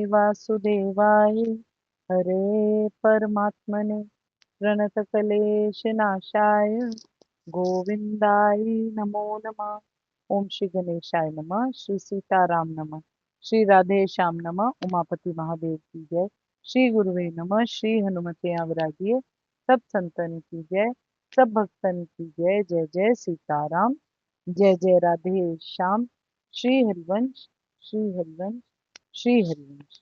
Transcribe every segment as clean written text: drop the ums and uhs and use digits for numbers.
वासुदेवाय हरे परमात्मने प्रणतकलेशनाशाय गोविंदाय नमो नमः। ओम श्री गणेशाय नमः। श्री सीताराम नमः। श्री राधे श्याम नमः। उमापति महादेव की जय। श्री गुरुवे नमः। श्री हनुमते आवराजिए। सब संतन की जय। सब भक्तन की जय। जय जय सीताराम। जय जय राधे श्याम। श्री हरिवंश। श्री हरिवंश। श्री हरिवंश।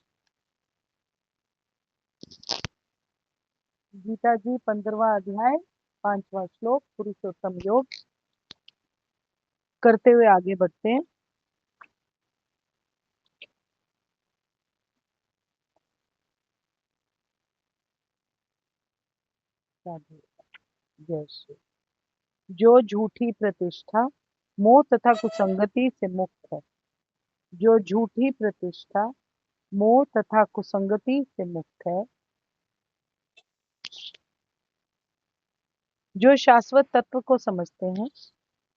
गीता जी 15वां अध्याय 5वां श्लोक पुरुषोत्तम योग करते हुए आगे बढ़ते हैं। राधे जय श्री। जो झूठी प्रतिष्ठा मोह तथा कुसंगति से मुक्त है, जो झूठी प्रतिष्ठा मोह तथा कुसंगति से मुक्त है, जो शाश्वत तत्व को समझते हैं,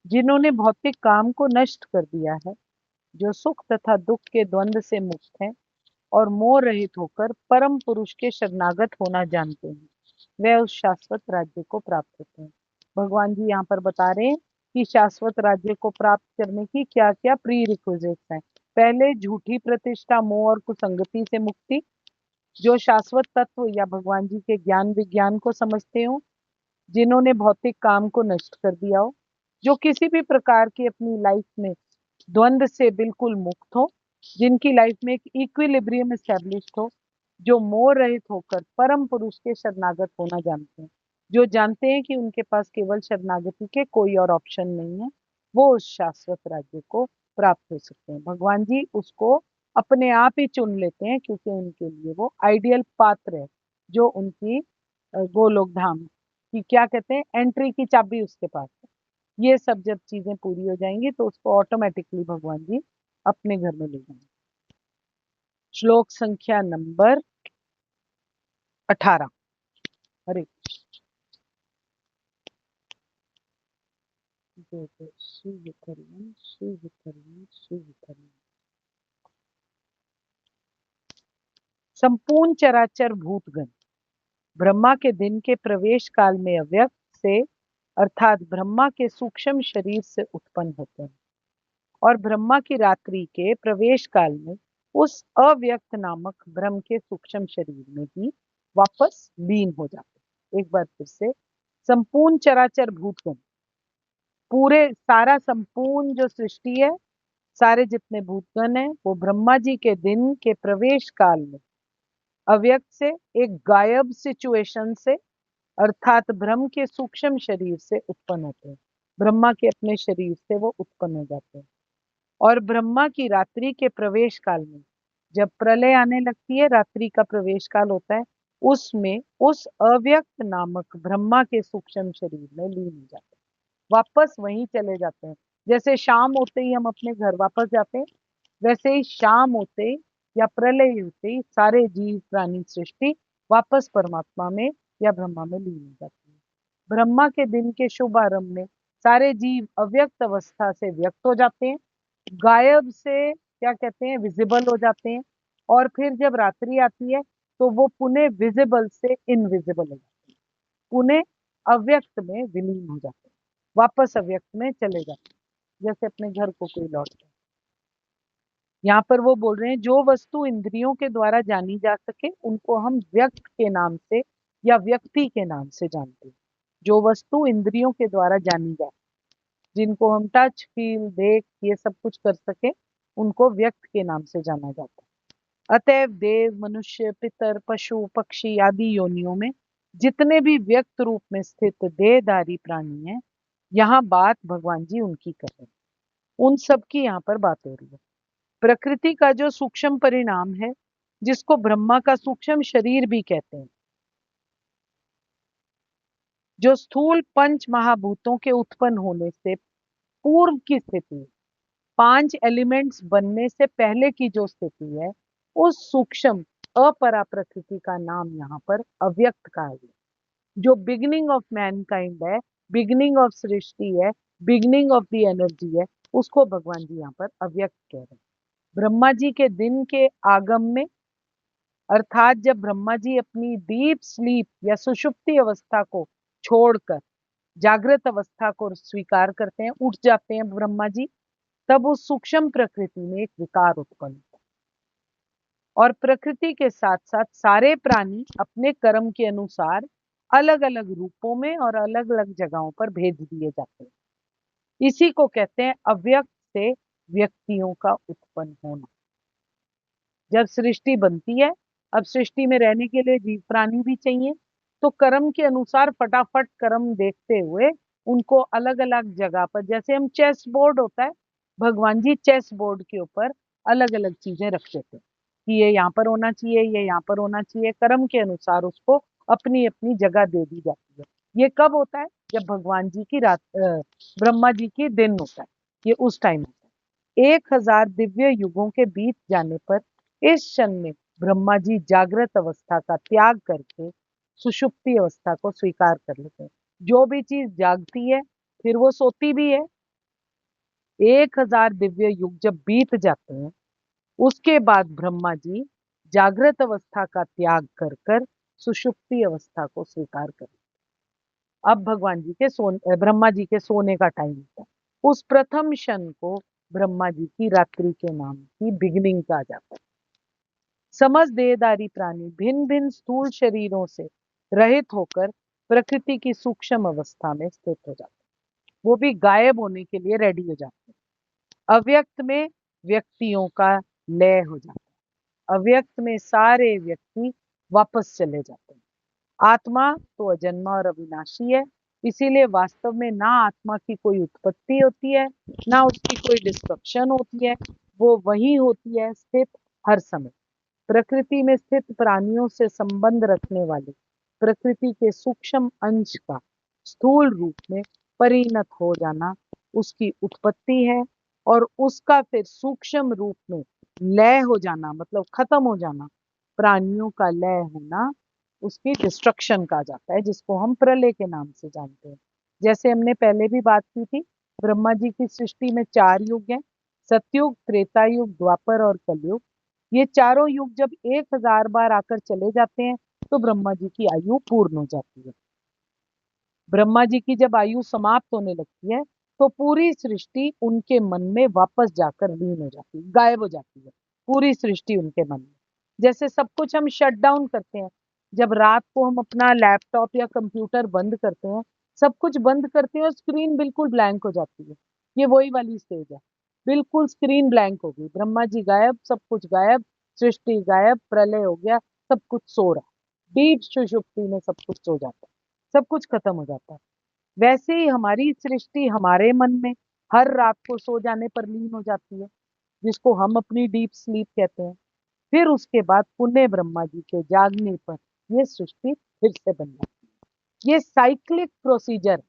जिन्होंने भौतिक काम को नष्ट कर दिया है, जो सुख तथा दुख के द्वंद्व से मुक्त हैं और मोह रहित होकर परम पुरुष के शरणागत होना जानते हैं, वे उस शाश्वत राज्य को प्राप्त होते हैं। भगवान जी यहाँ पर बता रहे हैं कि शाश्वत राज्य को प्राप्त करने की क्या क्या प्री रिक्विजिट्स हैं। पहले झूठी प्रतिष्ठा मोह और कुसंगति से मुक्ति, जो शाश्वत तत्व या भगवान जी के ज्ञान विज्ञान को समझते हो, जिन्होंने भौतिक काम को नष्ट कर दिया हो, जो किसी भी प्रकार की अपनी लाइफ में द्वंद्व से बिल्कुल मुक्त हो, जिनकी लाइफ में एक इक्विलिब्रियम एस्टेब्लिश्ड हो, जो मोह रहित होकर परम पुरुष के शरणागत होना जानते हैं, जो जानते हैं कि उनके पास केवल शरणागति के कोई और ऑप्शन नहीं है, वो उस शाश्वत राज्य को प्राप्त हो सकते हैं। भगवान जी उसको अपने आप ही चुन लेते हैं क्योंकि उनके लिए वो आइडियल पात्र है, जो उनकी गोलोक धाम की क्या कहते हैं एंट्री की चाबी उसके पास है। ये सब जब चीजें पूरी हो जाएंगी तो उसको ऑटोमेटिकली भगवान जी अपने घर में ले जाएंगे। श्लोक संख्या नंबर 18। हरे जय जय श्री विठल श्री विठल श्री विठल। संपूर्ण चराचर भूतगण ब्रह्मा के दिन के प्रवेश काल में अव्यक्त से अर्थात ब्रह्मा के सूक्ष्म शरीर से उत्पन्न होते हैं और ब्रह्मा की रात्रि के प्रवेश काल में उस अव्यक्त नामक ब्रह्म के सूक्ष्म शरीर में ही वापस लीन हो जाते हैं। एक बार फिर से, संपूर्ण चराचर भूतगण, पूरे सारा संपूर्ण जो सृष्टि है, सारे जितने भूतगण हैं, वो ब्रह्मा जी के दिन के प्रवेश काल में अव्यक्त से एक गायब सिचुएशन से अर्थात ब्रह्म के सूक्ष्म शरीर से उत्पन्न होते हैं। ब्रह्मा के अपने शरीर से वो उत्पन्न हो जाते हैं और ब्रह्मा की रात्रि के प्रवेश काल में जब प्रलय आने लगती है, रात्रि का प्रवेश काल होता है, उसमें उस अव्यक्त नामक ब्रह्मा के सूक्ष्म शरीर में लीन हो जाते हैं, वापस वहीं चले जाते हैं। जैसे शाम होते ही हम अपने घर वापस जाते हैं, वैसे ही शाम होते या प्रलय होते ही सारे जीव प्राणी सृष्टि वापस परमात्मा में या ब्रह्मा में लीन हो जाती है। ब्रह्मा के दिन के शुभ आरंभ में सारे जीव अव्यक्त अवस्था से व्यक्त हो जाते हैं, गायब से क्या कहते हैं विजिबल हो जाते हैं, और फिर जब रात्रि आती है तो वो पुनः विजिबल से इनविजिबल हो जाते हैं, पुनः अव्यक्त में विलीन हो जाते हैं, वापस अव्यक्त में चले जाते हैं, जैसे अपने घर को कोई लौटता है। यहाँ पर वो बोल रहे हैं जो वस्तु इंद्रियों के द्वारा जानी जा सके उनको हम व्यक्त के नाम से या व्यक्ति के नाम से जानते हैं। जो वस्तु इंद्रियों के द्वारा जानी जाए, जिनको हम टच फील देख ये सब कुछ कर सके, उनको व्यक्त के नाम से जाना जाता है। अतएव देव मनुष्य पितर पशु पक्षी आदि योनियों में जितने भी व्यक्त रूप में स्थित देहधारी प्राणी हैं, यहाँ बात भगवान जी उनकी कर रहे हैं, उन सब की यहाँ पर बात हो रही है। प्रकृति का जो सूक्ष्म परिणाम है, जिसको ब्रह्मा का सूक्ष्म शरीर भी कहते हैं, जो स्थूल पंच महाभूतों के उत्पन्न होने से पूर्व की स्थिति, 5 एलिमेंट्स बनने से पहले की जो स्थिति है, उस सूक्ष्म अपरा प्रकृति का नाम यहाँ पर अव्यक्त कहा गया। जो बिगिनिंग ऑफ मैनकाइंड है, बिगिनिंग ऑफ सृष्टि है, बिगिनिंग ऑफ द एनर्जी है, उसको भगवान जी यहाँ पर अव्यक्त कह रहे हैं। ब्रह्मा जी के दिन के आगम में अर्थात जब ब्रह्मा जी अपनी डीप स्लीप या सुषुप्ति अवस्था को छोड़कर जागृत अवस्था को स्वीकार करते हैं, उठ जाते हैं ब्रह्मा जी, तब उस सूक्ष्म प्रकृति में एक विकार उत्पन्न होता है और प्रकृति के साथ साथ सारे प्राणी अपने कर्म के अनुसार अलग अलग रूपों में और अलग अलग जगहों पर भेज दिए जाते हैं। इसी को कहते हैं अव्यक्त से व्यक्तियों का उत्पन्न होना। जब सृष्टि बनती है, अब सृष्टि में रहने के लिए जीव प्राणी भी चाहिए, तो कर्म के अनुसार फटाफट कर्म देखते हुए उनको अलग अलग जगह पर, जैसे हम चेस बोर्ड होता है, भगवान जी चेस बोर्ड के ऊपर अलग अलग चीजें रख देते हैं कि ये यहाँ पर होना चाहिए, ये यहाँ पर होना चाहिए। कर्म के अनुसार उसको अपनी अपनी जगह दे दी जाती है। ये कब होता है? जब भगवान जी की रात, ब्रह्मा जी की दिन होता है, ये उस टाइम होता है। 1000 दिव्य युगों के बीत जाने पर इस क्षण में ब्रह्मा जी जागृत अवस्था का त्याग करके सुषुप्ति अवस्था को स्वीकार कर लेते हैं। जो भी चीज जागती है फिर वो सोती भी है। 1000 दिव्य युग जब बीत जाते हैं, उसके बाद ब्रह्मा जी जागृत अवस्था का त्याग कर कर सुषुप्ति अवस्था को स्वीकार कर। अब भगवान जी के सोने, ब्रह्मा जी के सोने का टाइम होता है। उस प्रथम क्षण को ब्रह्मा जी की रात्रि के नाम की बिगिनिंग कहा जाता है। समझ देहधारी प्राणी भिन्न भिन्न स्थूल शरीरों से रहित होकर प्रकृति की सूक्ष्म अवस्था में स्थित हो जाते हैं। वो भी गायब होने के लिए रेडी हो जाते हैं। अव्यक्त में व्यक्तियों का लय हो जाता है। अव्यक्त में सारे व्यक्ति वापस चले जाते हैं। आत्मा तो अजन्मा और अविनाशी है, इसीलिए वास्तव में ना आत्मा की कोई उत्पत्ति होती है, ना उसकी कोई डिस्ट्रक्शन होती है। वो वही होती है स्थित हर समय। प्रकृति में स्थित प्राणियों से संबंध रखने वाले प्रकृति के सूक्ष्म अंश का स्थूल रूप में परिणत हो जाना उसकी उत्पत्ति है, और उसका फिर सूक्ष्म रूप में लय हो जाना, मतलब खत्म हो जाना, प्राणियों का लय होना उसकी डिस्ट्रक्शन कहा जाता है, जिसको हम प्रलय के नाम से जानते हैं। जैसे हमने पहले भी बात की थी, ब्रह्मा जी की सृष्टि में 4 युग हैं, सतयुग, त्रेता युग, द्वापर और कलयुग। ये चारों युग जब 1000 बार आकर चले जाते हैं तो ब्रह्मा जी की आयु पूर्ण हो जाती है। ब्रह्मा जी की जब आयु समाप्त होने लगती है तो पूरी सृष्टि उनके मन में वापस जाकर लीन हो जाती है, गायब हो जाती है पूरी सृष्टि उनके मन में। जैसे सब कुछ हम शट डाउन करते हैं, जब रात को हम अपना लैपटॉप या कंप्यूटर बंद करते हैं, सब कुछ बंद करते हैं और स्क्रीन बिल्कुल ब्लैंक हो जाती है। ये वही वाली स्टेज है, बिल्कुल स्क्रीन ब्लैंक हो गई, ब्रह्मा जी गायब, सब कुछ गायब, सृष्टि गायब, प्रलय हो गया, सब कुछ सो रहा है, डीप सुषुप्ति में सब कुछ सो जाता है, सब कुछ खत्म हो जाता है। वैसे ही हमारी सृष्टि हमारे मन में हर रात को सो जाने पर लीन हो जाती है, जिसको हम अपनी डीप स्लीप कहते हैं। फिर उसके बाद पुण्य ब्रह्मा जी के जागने पर ये सृष्टि फिर से बन जाती है। ये साइक्लिक प्रोसीजर,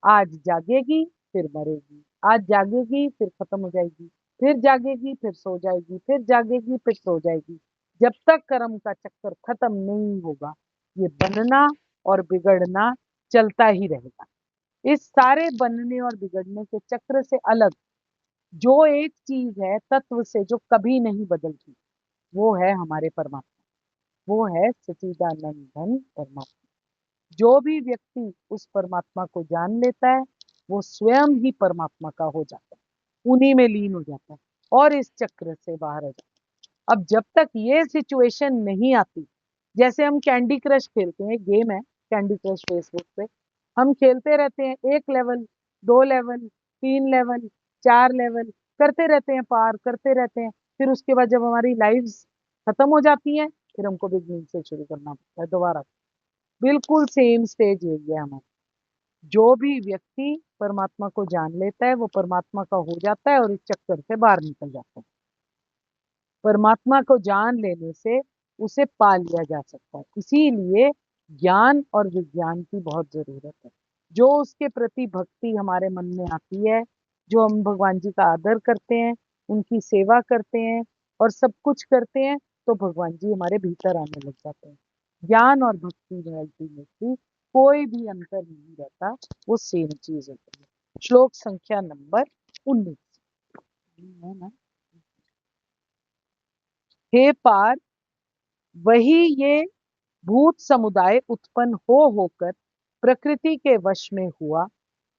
आज जागेगी फिर मरेगी, आज जागेगी फिर खत्म हो जाएगी, फिर जागेगी फिर सो जाएगी, फिर जागेगी फिर सो जाएगी। जब तक कर्म का चक्कर खत्म नहीं होगा, ये बनना और बिगड़ना चलता ही रहेगा। इस सारे बनने और बिगड़ने के चक्र से अलग जो एक चीज है तत्व से, जो कभी नहीं बदलती, वो है हमारे परमात्मा, वो है सच्चिदानंद घन परमात्मा। जो भी व्यक्ति उस परमात्मा को जान लेता है वो स्वयं ही परमात्मा का हो जाता है, उन्हीं में लीन हो जाता है और इस चक्र से बाहर हो जाता है। अब जब तक ये सिचुएशन नहीं आती, जैसे हम कैंडी क्रश खेलते हैं, गेम है कैंडी क्रश फेसबुक पे, हम खेलते रहते हैं, 1 लेवल, 2 लेवल, 3 लेवल, 4 लेवल करते रहते हैं, पार करते रहते हैं। फिर उसके बाद जब हमारी लाइव्स खत्म हो जाती हैं, फिर हमको बिगनिंग से शुरू करना पड़ता है दोबारा। बिल्कुल सेम स्टेज यही है हमारा। जो भी व्यक्ति परमात्मा को जान लेता है वो परमात्मा का हो जाता है और इस चक्कर से बाहर निकल जाता है। परमात्मा को जान लेने से उसे पा लिया जा सकता है, इसीलिए ज्ञान और विज्ञान की बहुत जरूरत है। जो उसके प्रति भक्ति हमारे मन में आती है, जो हम भगवान जी का आदर करते हैं, उनकी सेवा करते हैं और सब कुछ करते हैं, तो भगवान जी हमारे भीतर आने लग जाते हैं। ज्ञान और भक्ति में अल्टीमेटली कोई भी अंतर नहीं रहता, वो सेम चीज होती है। श्लोक संख्या नंबर 19 है ना। हे पार्थ, वही ये भूत समुदाय उत्पन्न हो होकर प्रकृति के वश में हुआ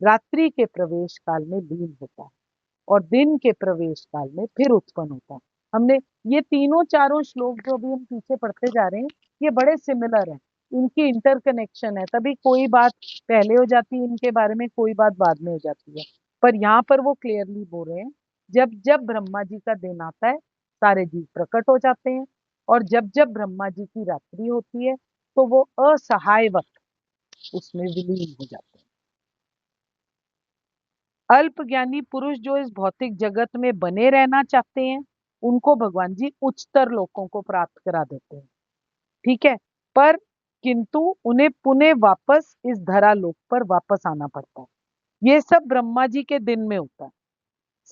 रात्रि के प्रवेश काल में लीन होता है और दिन के प्रवेश काल में फिर उत्पन्न होता है। हमने ये तीनों चारों श्लोक जो भी हम पीछे पढ़ते जा रहे हैं ये बड़े सिमिलर हैं, इनकी इंटरकनेक्शन है, तभी कोई बात पहले हो जाती है इनके बारे में, कोई बात बाद में हो जाती है। पर यहाँ पर वो क्लियरली बोल रहे हैं, जब जब ब्रह्मा जी का दिन आता है सारे जीव प्रकट हो जाते हैं, और जब जब ब्रह्मा जी की रात्रि होती है तो वो असहायवत उसमें विलीन हो जाते हैं। अल्प ज्ञानी पुरुष जो इस भौतिक जगत में बने रहना चाहते हैं उनको भगवान जी उच्चतर लोकों को प्राप्त करा देते हैं, ठीक है। पर किंतु उन्हें पुनः वापस इस धरा लोक पर वापस आना पड़ता है। ये सब ब्रह्मा जी के दिन में होता है।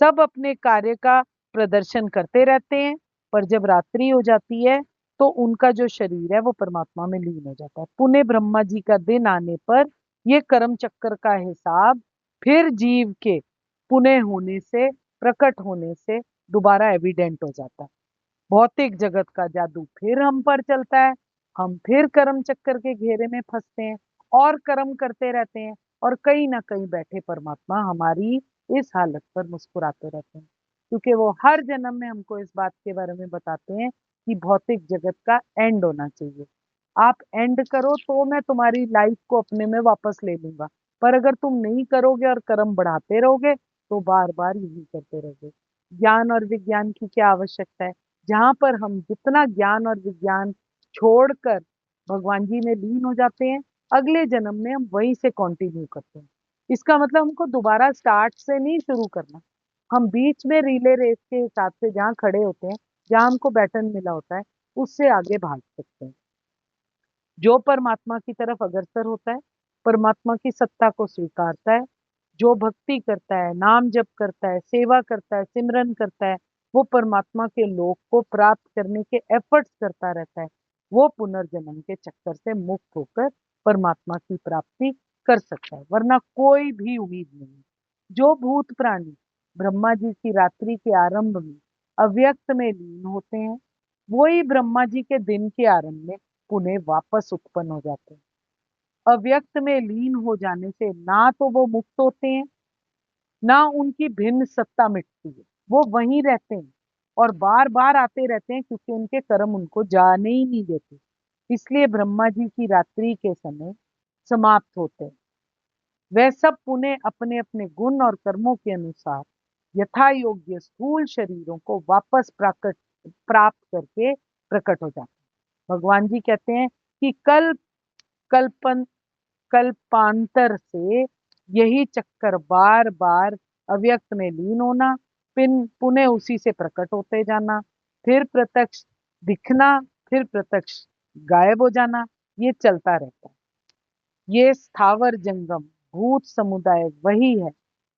सब अपने कार्य का प्रदर्शन करते रहते हैं, पर जब रात्रि हो जाती है तो उनका जो शरीर है वो परमात्मा में लीन हो जाता है। पुनः ब्रह्मा जी का दिन आने पर ये कर्म चक्कर का हिसाब फिर जीव के पुनः होने से, प्रकट होने से दोबारा एविडेंट हो जाता है। भौतिक जगत का जादू फिर हम पर चलता है, हम फिर कर्म चक्कर के घेरे में फंसते हैं और कर्म करते रहते हैं, और कहीं ना कहीं बैठे परमात्मा हमारी इस हालत पर मुस्कुराते रहते हैं, क्योंकि वो हर जन्म में हमको इस बात के बारे में बताते हैं कि भौतिक जगत का एंड होना चाहिए। आप एंड करो तो मैं तुम्हारी लाइफ को अपने में वापस ले लूंगा, पर अगर तुम नहीं करोगे और कर्म बढ़ाते रहोगे तो बार बार यही करते रहोगे। ज्ञान और विज्ञान की क्या आवश्यकता है, जहां पर हम जितना ज्ञान और विज्ञान छोड़कर भगवान जी में लीन हो जाते हैं, अगले जन्म में हम वहीं से कंटिन्यू करते हैं। इसका मतलब हमको दोबारा स्टार्ट से नहीं शुरू करना, हम बीच में रिले रेस के हिसाब से जहाँ खड़े होते हैं, जहाँ हमको बैटन मिला होता है उससे आगे भाग सकते हैं। जो परमात्मा की तरफ अग्रसर होता है, परमात्मा की सत्ता को स्वीकारता है, जो भक्ति करता है, नाम जप करता है, सेवा करता है, सिमरन करता है, वो परमात्मा के लोक को प्राप्त करने के एफर्ट्स करता रहता है, वो पुनर्जन्म के चक्कर से मुक्त होकर परमात्मा की प्राप्ति कर सकता है, वरना कोई भी उम्मीद नहीं है। जो भूत प्राणी ब्रह्मा जी की रात्रि के आरंभ में अव्यक्त में लीन होते हैं, वही ब्रह्मा जी के दिन के आरंभ में पुनः वापस उत्पन्न हो जाते हैं। अव्यक्त में लीन हो जाने से ना तो वो मुक्त होते हैं, ना उनकी भिन्न सत्ता मिटती है, वो वहीं रहते हैं और बार बार आते रहते हैं, क्योंकि उनके कर्म उनको जाने ही नहीं देते। इसलिए ब्रह्मा जी की रात्रि के समय समाप्त होते हैं। वह सब पुनः अपने अपने गुण और कर्मों के अनुसार यथा योग्य स्थूल शरीरों को वापस प्राप्त करके प्रकट हो जाते हैं। भगवान जी कहते हैं कि कल्पन कल्पांतर से यही चक्कर बार बार अव्यक्त में लीन होना, फिर पुनः उसी से प्रकट होते जाना, फिर प्रत्यक्ष दिखना, फिर प्रत्यक्ष गायब हो जाना, ये चलता रहता है। ये स्थावर जंगम भूत समुदाय वही है,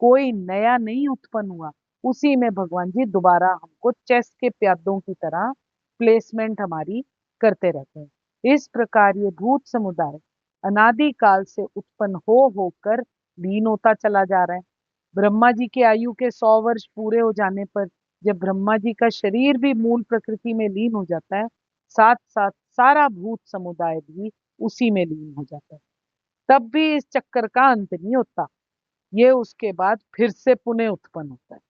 कोई नया नहीं उत्पन्न हुआ। उसी में भगवान जी दोबारा हमको चेस के प्यादों की तरह प्लेसमेंट हमारी करते रहते हैं। इस प्रकार ये भूत समुदाय अनादि काल से उत्पन्न हो होकर लीन होता चला जा रहा है। ब्रह्मा जी के आयु के 100 वर्ष पूरे हो जाने पर जब ब्रह्मा जी का शरीर भी मूल प्रकृति में लीन हो जाता है, साथ साथ सारा भूत समुदाय भी उसी में लीन हो जाता है। तब भी इस चक्कर का अंत नहीं होता, ये उसके बाद फिर से पुनः उत्पन्न होता है।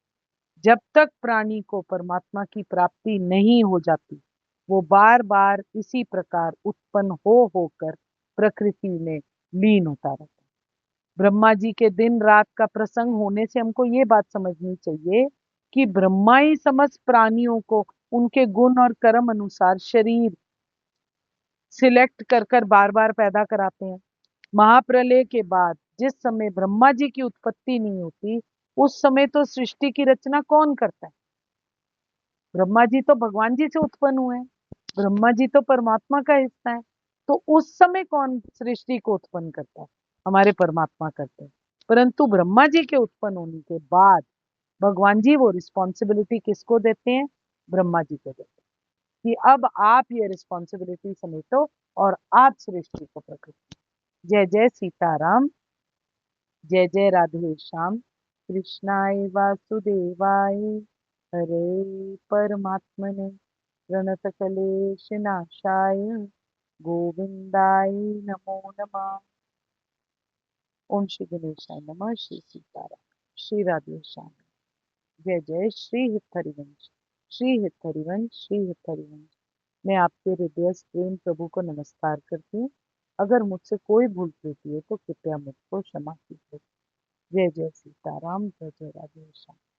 जब तक प्राणी को परमात्मा की प्राप्ति नहीं हो जाती, वो बार बार इसी प्रकार उत्पन्न हो होकर प्रकृति में लीन होता रहता है। ब्रह्मा जी के दिन रात का प्रसंग होने से हमको ये बात समझनी चाहिए कि ब्रह्मा ही समस्त प्राणियों को उनके गुण और कर्म अनुसार शरीर सिलेक्ट कर कर बार बार पैदा कराते हैं। महाप्रलय के बाद जिस समय ब्रह्मा जी की उत्पत्ति नहीं होती, उस समय तो सृष्टि की रचना कौन करता है? ब्रह्मा जी तो भगवान जी से उत्पन्न हुए हैं, ब्रह्मा जी तो परमात्मा का हिस्सा है। तो उस समय कौन सृष्टि को उत्पन्न करता है? हमारे परमात्मा करते हैं। परंतु ब्रह्मा जी के उत्पन्न होने के बाद भगवान जी वो रिस्पॉन्सिबिलिटी किसको देते हैं? ब्रह्मा जी को देते हैं कि अब आप ये रिस्पॉन्सिबिलिटी समेटो और आप सृष्टि को प्रकट करो। जय जय सीताराम, जय जय राधे श्याम, कृष्णाय वासुदेवाय, हरे परमात्मने प्रणतकलेशनाशाय गोविंदाय नमो नमः। ओम श्री गणेशाय नमः। श्री सीताराम। श्री राधे श्याम। जय जय श्री हित हरिवंश। श्री हित हरिवंश। श्री हित हरिवंश। मैं आपके हृदय प्रेम प्रभु को नमस्कार करती हूँ। अगर मुझसे कोई भूल त्रुटि है तो कृपया मुझको क्षमा कीजिए। जय जय सीताराम। जय जय राधे श्याम।